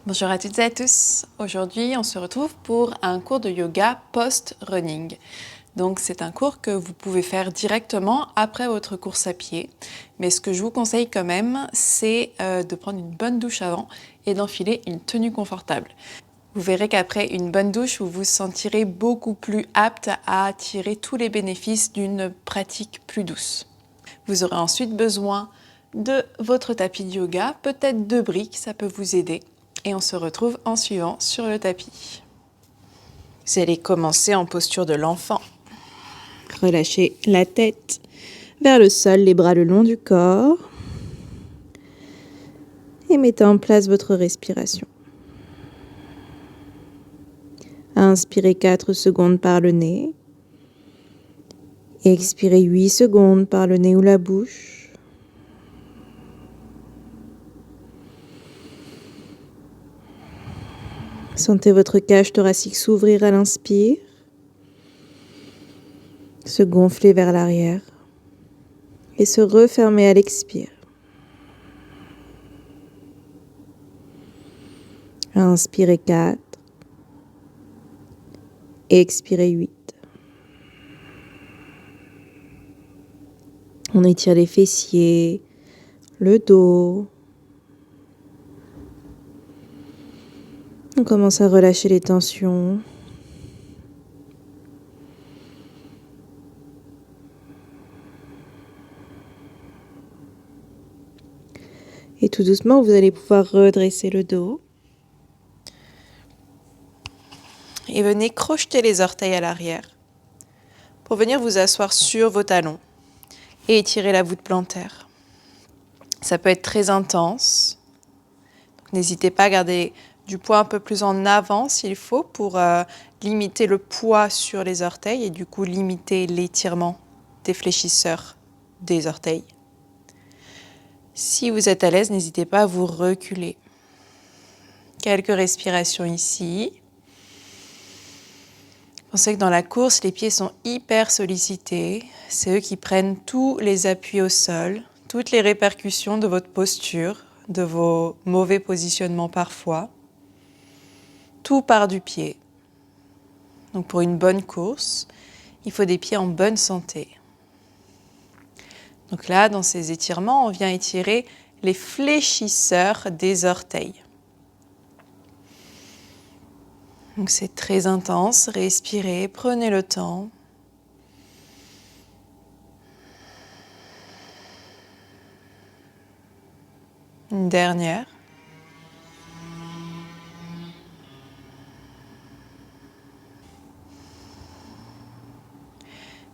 Bonjour à toutes et à tous. Aujourd'hui, on se retrouve pour un cours de yoga post-running. Donc, c'est un cours que vous pouvez faire directement après votre course à pied. Mais ce que je vous conseille quand même, c'est de prendre une bonne douche avant et d'enfiler une tenue confortable. Vous verrez qu'après une bonne douche, vous vous sentirez beaucoup plus apte à tirer tous les bénéfices d'une pratique plus douce. Vous aurez ensuite besoin de votre tapis de yoga, peut-être 2 briques, ça peut vous aider. Et on se retrouve en suivant sur le tapis. Vous allez commencer en posture de l'enfant. Relâchez la tête vers le sol, les bras le long du corps. Et mettez en place votre respiration. Inspirez 4 secondes par le nez. Expirez 8 secondes par le nez ou la bouche. Sentez votre cage thoracique s'ouvrir à l'inspire, se gonfler vers l'arrière et se refermer à l'expire. Inspirez 4, expirez 8. On étire les fessiers, le dos. On commence à relâcher les tensions. Et tout doucement, vous allez pouvoir redresser le dos. Et venez crocheter les orteils à l'arrière pour venir vous asseoir sur vos talons et étirer la voûte plantaire. Ça peut être très intense. Donc, n'hésitez pas à garder du poids un peu plus en avant s'il faut pour limiter le poids sur les orteils et du coup limiter l'étirement des fléchisseurs des orteils. Si vous êtes à l'aise, n'hésitez pas à vous reculer. Quelques respirations ici. Pensez que dans la course, les pieds sont hyper sollicités. C'est eux qui prennent tous les appuis au sol, toutes les répercussions de votre posture, de vos mauvais positionnements parfois. Tout part du pied. Donc pour une bonne course, il faut des pieds en bonne santé. Donc là, dans ces étirements, on vient étirer les fléchisseurs des orteils. Donc c'est très intense, respirez, prenez le temps. Une dernière.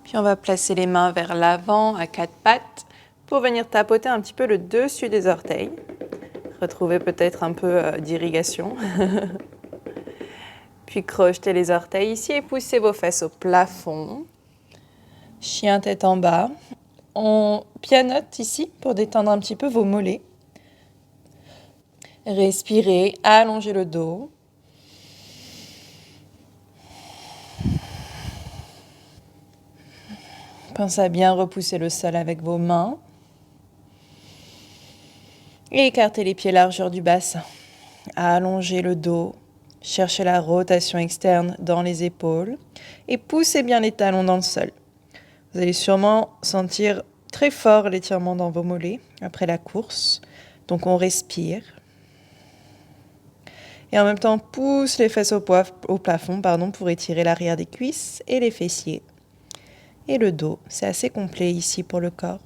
Puis on va placer les mains vers l'avant à 4 pattes pour venir tapoter un petit peu le dessus des orteils. Retrouver peut-être un peu d'irrigation. Puis crochetez les orteils ici et poussez vos fesses au plafond. Chien tête en bas. On pianote ici pour détendre un petit peu vos mollets. Respirez, allongez le dos. Pensez à bien repousser le sol avec vos mains. Et écartez les pieds largeur du bassin. Allongez le dos. Cherchez la rotation externe dans les épaules. Et poussez bien les talons dans le sol. Vous allez sûrement sentir très fort l'étirement dans vos mollets après la course. Donc on respire. Et en même temps, on pousse les fesses au plafond pour étirer l'arrière des cuisses et les fessiers. Et le dos, c'est assez complet ici pour le corps.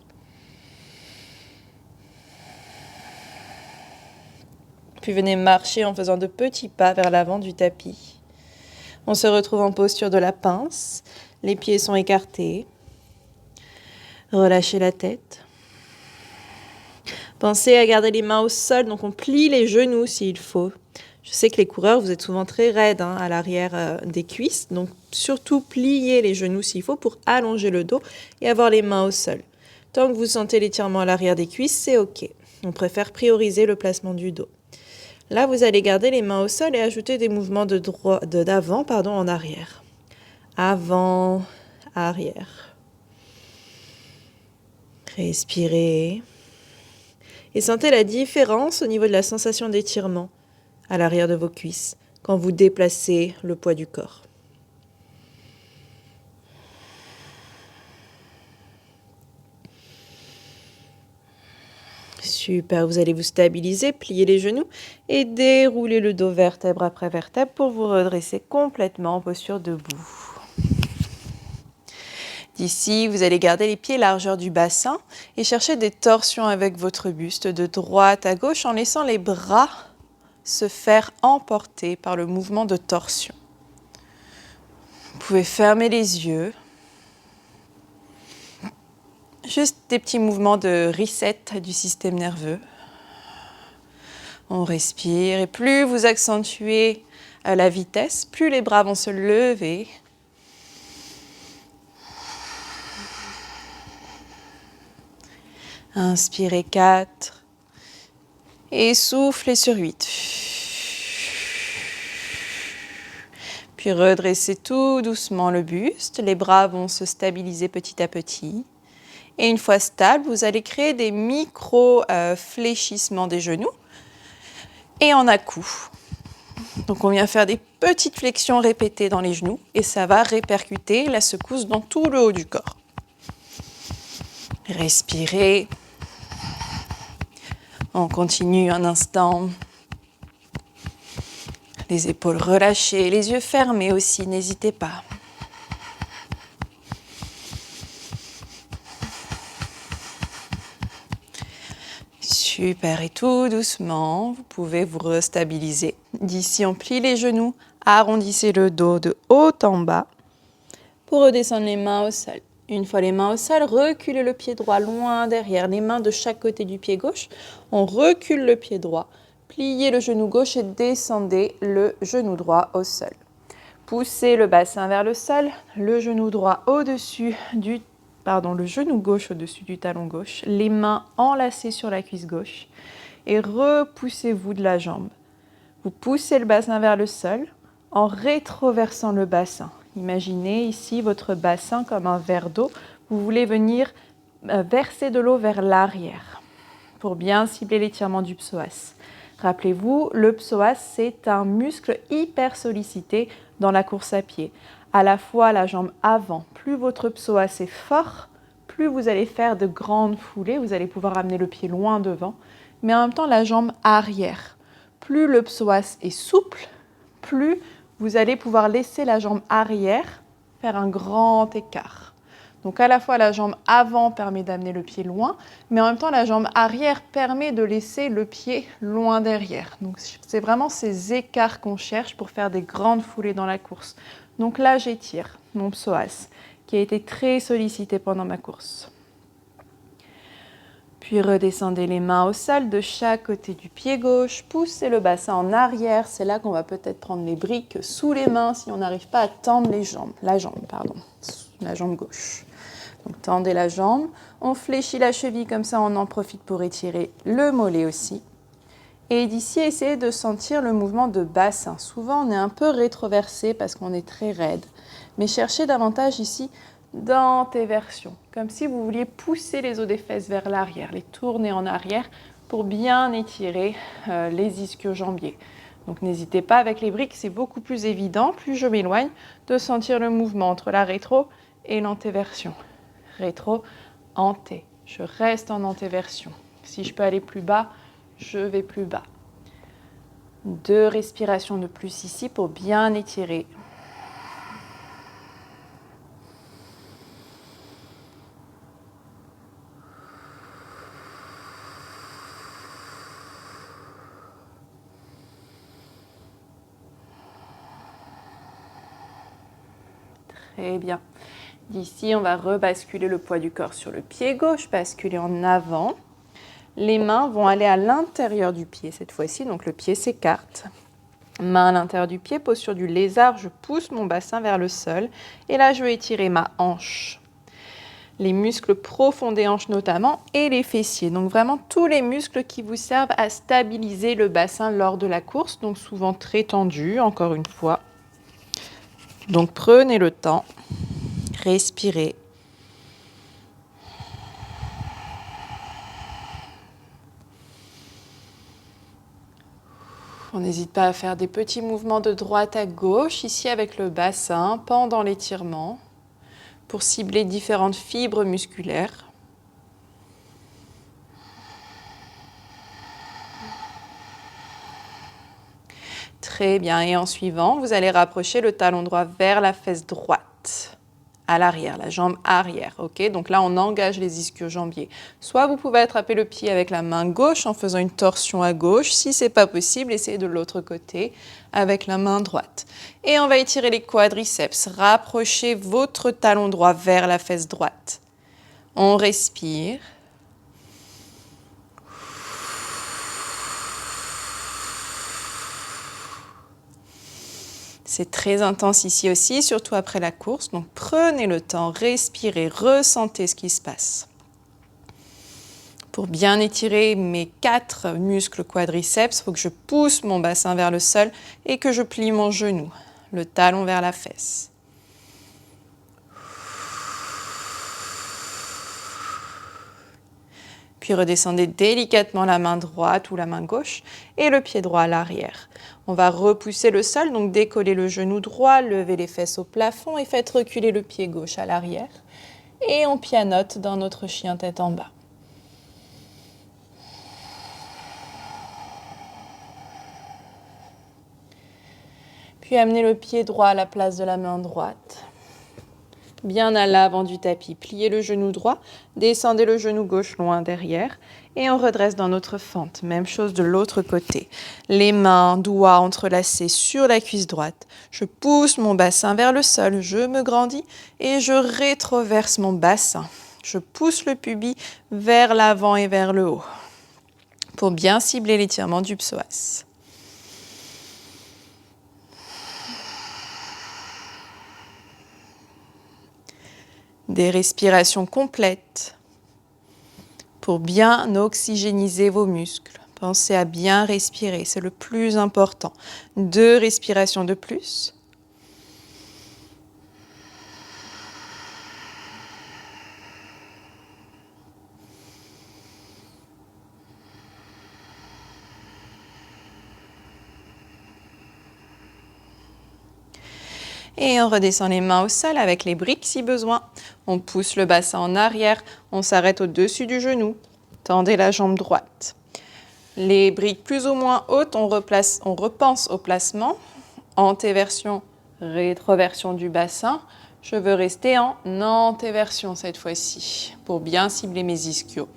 Puis venez marcher en faisant de petits pas vers l'avant du tapis. On se retrouve en posture de la pince. Les pieds sont écartés. Relâchez la tête. Pensez à garder les mains au sol, donc on plie les genoux s'il faut. Je sais que les coureurs, vous êtes souvent très raides à l'arrière des cuisses, donc surtout pliez les genoux s'il faut pour allonger le dos et avoir les mains au sol. Tant que vous sentez l'étirement à l'arrière des cuisses, c'est OK. On préfère prioriser le placement du dos. Là, vous allez garder les mains au sol et ajouter des mouvements d'avant en arrière. Avant, arrière. Respirez. Et sentez la différence au niveau de la sensation d'étirement. à l'arrière de vos cuisses quand vous déplacez le poids du corps. Super, vous allez vous stabiliser, plier les genoux et dérouler le dos vertèbre après vertèbre pour vous redresser complètement en posture debout. D'ici, vous allez garder les pieds largeur du bassin et chercher des torsions avec votre buste de droite à gauche en laissant les bras se faire emporter par le mouvement de torsion. Vous pouvez fermer les yeux. Juste des petits mouvements de reset du système nerveux. On respire et plus vous accentuez la vitesse, plus les bras vont se lever. Inspirez 4 et soufflez sur 8. Puis redressez tout doucement le buste, les bras vont se stabiliser petit à petit. Et une fois stable, vous allez créer des micro-fléchissements des genoux et en à-coups. Donc on vient faire des petites flexions répétées dans les genoux et ça va répercuter la secousse dans tout le haut du corps. Respirez. On continue un instant. Les épaules relâchées, les yeux fermés aussi, n'hésitez pas. Super, et tout doucement, vous pouvez vous restabiliser. D'ici, on plie les genoux, arrondissez le dos de haut en bas pour redescendre les mains au sol. Une fois les mains au sol, reculez le pied droit loin derrière, les mains de chaque côté du pied gauche. On recule le pied droit, pliez le genou gauche et descendez le genou droit au sol. Poussez le bassin vers le sol, le genou droit au-dessus le genou gauche au-dessus du talon gauche, les mains enlacées sur la cuisse gauche et repoussez-vous de la jambe. Vous poussez le bassin vers le sol en rétroversant le bassin. Imaginez ici votre bassin comme un verre d'eau. Vous voulez venir verser de l'eau vers l'arrière pour bien cibler l'étirement du psoas. Rappelez-vous, le psoas, c'est un muscle hyper sollicité dans la course à pied. À la fois la jambe avant, plus votre psoas est fort, plus vous allez faire de grandes foulées, vous allez pouvoir amener le pied loin devant, mais en même temps la jambe arrière. Plus le psoas est souple, plus vous allez pouvoir laisser la jambe arrière faire un grand écart. Donc à la fois la jambe avant permet d'amener le pied loin, mais en même temps la jambe arrière permet de laisser le pied loin derrière. Donc c'est vraiment ces écarts qu'on cherche pour faire des grandes foulées dans la course. Donc là j'étire mon psoas qui a été très sollicité pendant ma course. Puis redescendez les mains au sol de chaque côté du pied gauche, poussez le bassin en arrière, c'est là qu'on va peut-être prendre les briques sous les mains si on n'arrive pas à tendre la jambe gauche. Donc tendez la jambe, on fléchit la cheville comme ça, on en profite pour étirer le mollet aussi. Et d'ici, essayez de sentir le mouvement de bassin. Souvent, on est un peu rétroversé parce qu'on est très raide. Mais cherchez davantage ici d'antéversion, comme si vous vouliez pousser les os des fesses vers l'arrière, les tourner en arrière pour bien étirer les ischio-jambiers. Donc n'hésitez pas avec les briques, c'est beaucoup plus évident, plus je m'éloigne, de sentir le mouvement entre la rétro et l'antéversion. Rétro, anté. Je reste en antéversion. Si je peux aller plus bas, je vais plus bas. 2 respirations de plus ici pour bien étirer. Très bien. D'ici, on va rebasculer le poids du corps sur le pied gauche, basculer en avant. Les mains vont aller à l'intérieur du pied cette fois-ci, donc le pied s'écarte. Main à l'intérieur du pied, posture du lézard, je pousse mon bassin vers le sol. Et là, je vais étirer ma hanche. Les muscles profonds des hanches notamment et les fessiers. Donc vraiment tous les muscles qui vous servent à stabiliser le bassin lors de la course, donc souvent très tendu, encore une fois. Donc prenez le temps, respirez. On n'hésite pas à faire des petits mouvements de droite à gauche, ici avec le bassin, pendant l'étirement, pour cibler différentes fibres musculaires. Très bien, et en suivant, vous allez rapprocher le talon droit vers la fesse droite, à l'arrière, la jambe arrière, ok? Donc là, on engage les ischio-jambiers. Soit vous pouvez attraper le pied avec la main gauche en faisant une torsion à gauche. Si ce n'est pas possible, essayez de l'autre côté avec la main droite. Et on va étirer les quadriceps. Rapprochez votre talon droit vers la fesse droite. On respire. C'est très intense ici aussi, surtout après la course. Donc prenez le temps, respirez, ressentez ce qui se passe. Pour bien étirer mes 4 muscles quadriceps, il faut que je pousse mon bassin vers le sol et que je plie mon genou, le talon vers la fesse. Puis redescendez délicatement la main droite ou la main gauche et le pied droit à l'arrière. On va repousser le sol, donc décoller le genou droit, lever les fesses au plafond et faites reculer le pied gauche à l'arrière. Et on pianote dans notre chien tête en bas. Puis amenez le pied droit à la place de la main droite. Bien à l'avant du tapis. Pliez le genou droit, descendez le genou gauche loin derrière et on redresse dans notre fente. Même chose de l'autre côté. Les mains, doigts entrelacés sur la cuisse droite. Je pousse mon bassin vers le sol, je me grandis et je rétroverse mon bassin. Je pousse le pubis vers l'avant et vers le haut pour bien cibler l'étirement du psoas. Des respirations complètes pour bien oxygéniser vos muscles. Pensez à bien respirer, c'est le plus important. 2 respirations de plus. Et on redescend les mains au sol avec les briques si besoin. On pousse le bassin en arrière, on s'arrête au-dessus du genou. Tendez la jambe droite. Les briques plus ou moins hautes, on repense au placement. Antéversion, rétroversion du bassin. Je veux rester en antéversion cette fois-ci pour bien cibler mes ischios.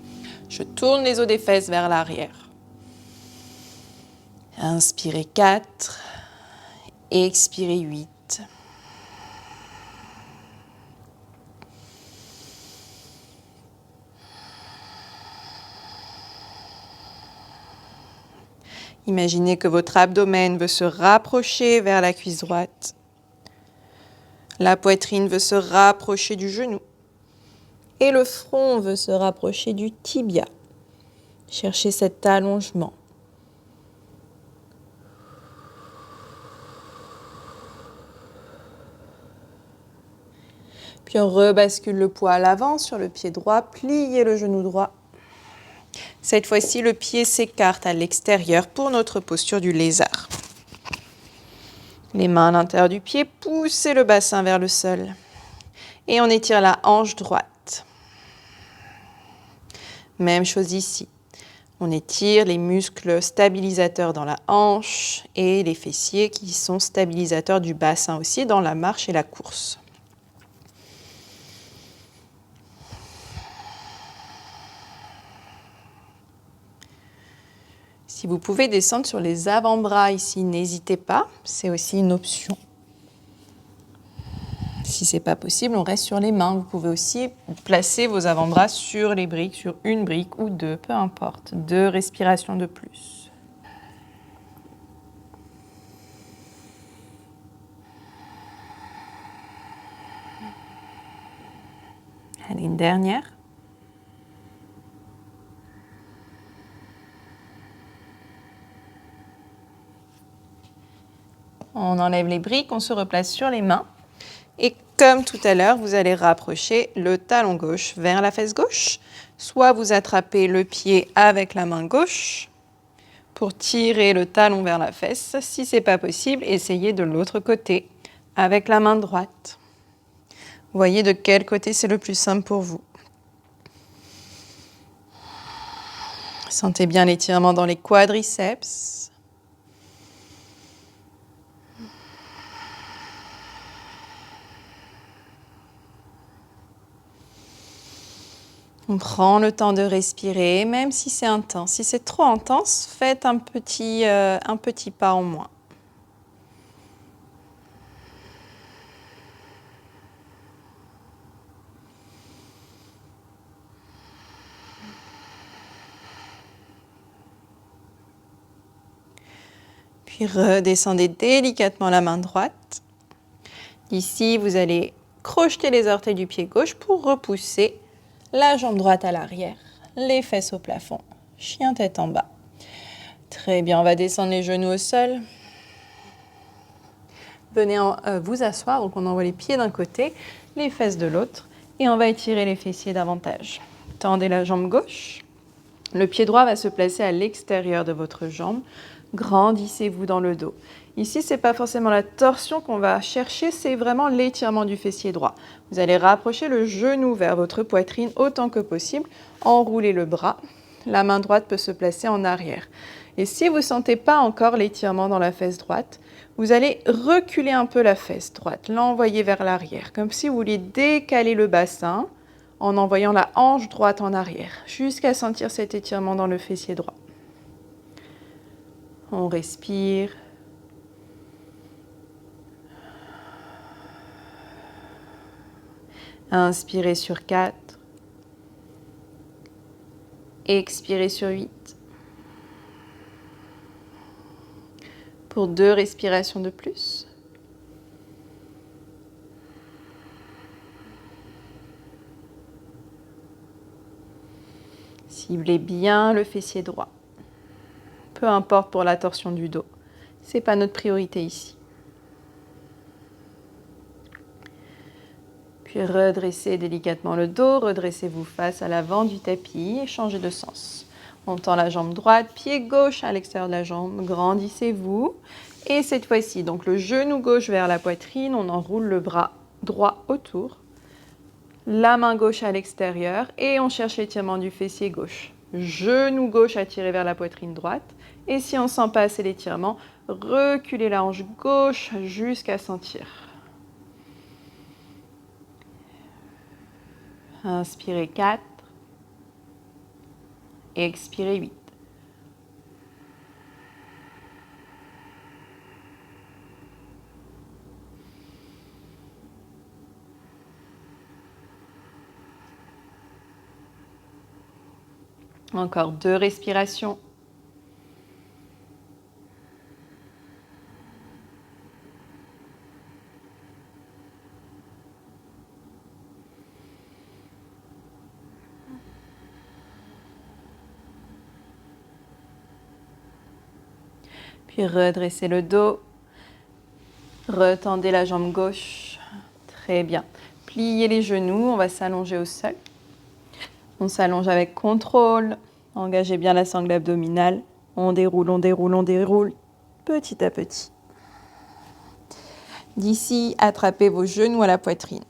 Je tourne les os des fesses vers l'arrière. Inspirez 4, expirez 8. Imaginez que votre abdomen veut se rapprocher vers la cuisse droite. La poitrine veut se rapprocher du genou. Et le front veut se rapprocher du tibia. Cherchez cet allongement. Puis on rebascule le poids à l'avant sur le pied droit, pliez le genou droit. Cette fois-ci, le pied s'écarte à l'extérieur pour notre posture du lézard. Les mains à l'intérieur du pied, poussez le bassin vers le sol. Et on étire la hanche droite. Même chose ici. On étire les muscles stabilisateurs dans la hanche et les fessiers qui sont stabilisateurs du bassin aussi dans la marche et la course. Si vous pouvez descendre sur les avant-bras ici, n'hésitez pas, c'est aussi une option. Si ce n'est pas possible, on reste sur les mains. Vous pouvez aussi placer vos avant-bras sur les briques, sur une brique ou 2, peu importe. 2 respirations de plus. Allez, une dernière. On enlève les briques, on se replace sur les mains. Et comme tout à l'heure, vous allez rapprocher le talon gauche vers la fesse gauche. Soit vous attrapez le pied avec la main gauche, pour tirer le talon vers la fesse. Si ce n'est pas possible, essayez de l'autre côté avec la main droite. Voyez de quel côté c'est le plus simple pour vous. Sentez bien l'étirement dans les quadriceps. On prend le temps de respirer, même si c'est intense. Si c'est trop intense, faites un petit pas en moins. Puis redescendez délicatement la main droite. Ici, vous allez crocheter les orteils du pied gauche pour repousser la jambe droite à l'arrière, les fesses au plafond, chien tête en bas. Très bien, on va descendre les genoux au sol. Venez vous asseoir, donc on envoie les pieds d'un côté, les fesses de l'autre, et on va étirer les fessiers davantage. Tendez la jambe gauche. Le pied droit va se placer à l'extérieur de votre jambe. Grandissez-vous dans le dos. Ici, ce n'est pas forcément la torsion qu'on va chercher, c'est vraiment l'étirement du fessier droit. Vous allez rapprocher le genou vers votre poitrine autant que possible, enroulez le bras. La main droite peut se placer en arrière. Et si vous ne sentez pas encore l'étirement dans la fesse droite, vous allez reculer un peu la fesse droite, l'envoyer vers l'arrière, comme si vous vouliez décaler le bassin en envoyant la hanche droite en arrière, jusqu'à sentir cet étirement dans le fessier droit. On respire. Inspirez sur 4. Expirez sur 8. Pour 2 respirations de plus. Ciblez bien le fessier droit. Peu importe pour la torsion du dos. Ce n'est pas notre priorité ici. Puis redressez délicatement le dos, redressez-vous face à l'avant du tapis et changez de sens. On tend la jambe droite, pied gauche à l'extérieur de la jambe, grandissez-vous. Et cette fois-ci, donc le genou gauche vers la poitrine, on enroule le bras droit autour. La main gauche à l'extérieur et on cherche l'étirement du fessier gauche. Genou gauche attiré vers la poitrine droite. Et si on ne sent pas assez l'étirement, reculez la hanche gauche jusqu'à sentir. Inspirez 4. Expirez 8. Encore 2 respirations. Puis redressez le dos. Retendez la jambe gauche. Très bien. Pliez les genoux, on va s'allonger au sol. On s'allonge avec contrôle. Engagez bien la sangle abdominale. On déroule, on déroule, on déroule, petit à petit. D'ici, attrapez vos genoux à la poitrine.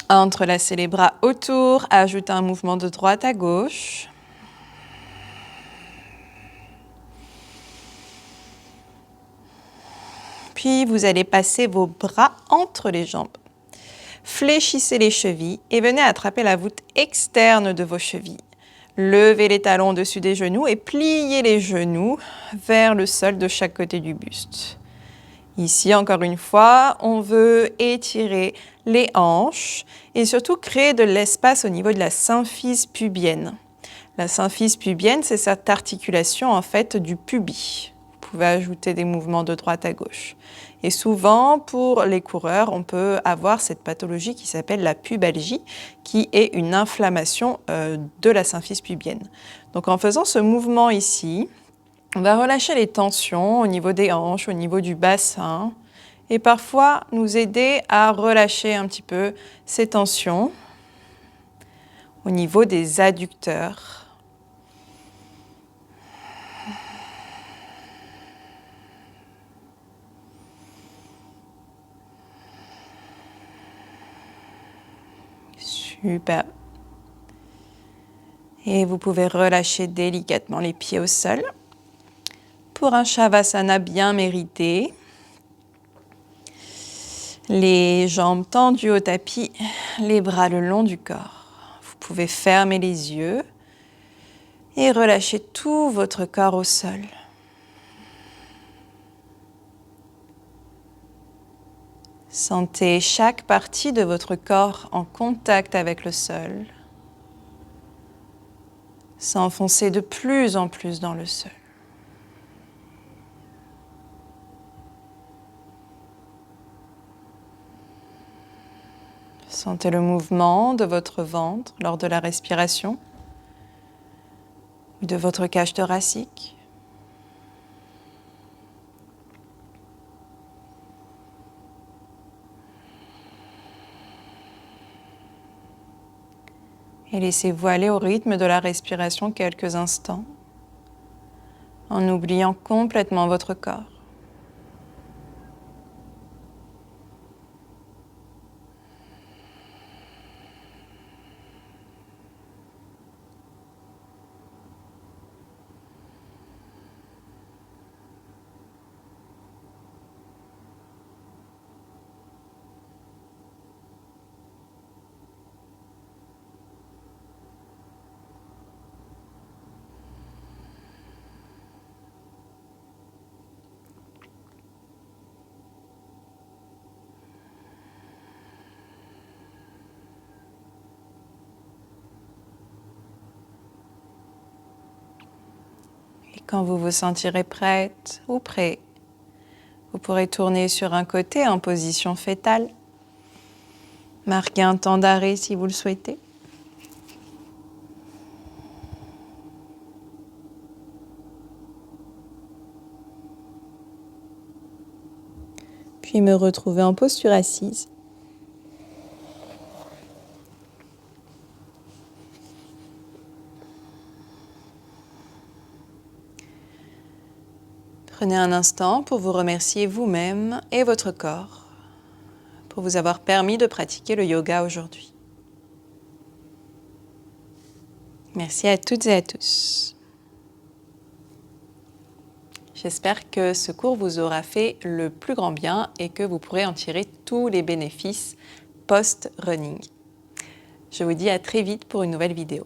Entrelacez les bras autour, ajoutez un mouvement de droite à gauche. Puis, vous allez passer vos bras entre les jambes. Fléchissez les chevilles et venez attraper la voûte externe de vos chevilles. Levez les talons au-dessus des genoux et pliez les genoux vers le sol de chaque côté du buste. Ici, encore une fois, on veut étirer les hanches et surtout créer de l'espace au niveau de la symphyse pubienne. La symphyse pubienne, c'est cette articulation en fait du pubis. Vous pouvez ajouter des mouvements de droite à gauche. Et souvent, pour les coureurs, on peut avoir cette pathologie qui s'appelle la pubalgie, qui est une inflammation de la symphyse pubienne. Donc en faisant ce mouvement ici, on va relâcher les tensions au niveau des hanches, au niveau du bassin, et parfois nous aider à relâcher un petit peu ces tensions au niveau des adducteurs. Super. Et vous pouvez relâcher délicatement les pieds au sol pour un Shavasana bien mérité. Les jambes tendues au tapis, les bras le long du corps. Vous pouvez fermer les yeux et relâcher tout votre corps au sol. Sentez chaque partie de votre corps en contact avec le sol, s'enfoncer de plus en plus dans le sol. Sentez le mouvement de votre ventre lors de la respiration ou de votre cage thoracique. Et laissez-vous aller au rythme de la respiration quelques instants, en oubliant complètement votre corps. Et quand vous vous sentirez prête ou prêt, vous pourrez tourner sur un côté en position fétale. Marquez un temps d'arrêt si vous le souhaitez. Puis me retrouver en posture assise. Prenez un instant pour vous remercier vous-même et votre corps pour vous avoir permis de pratiquer le yoga aujourd'hui. Merci à toutes et à tous. J'espère que ce cours vous aura fait le plus grand bien et que vous pourrez en tirer tous les bénéfices post-running. Je vous dis à très vite pour une nouvelle vidéo.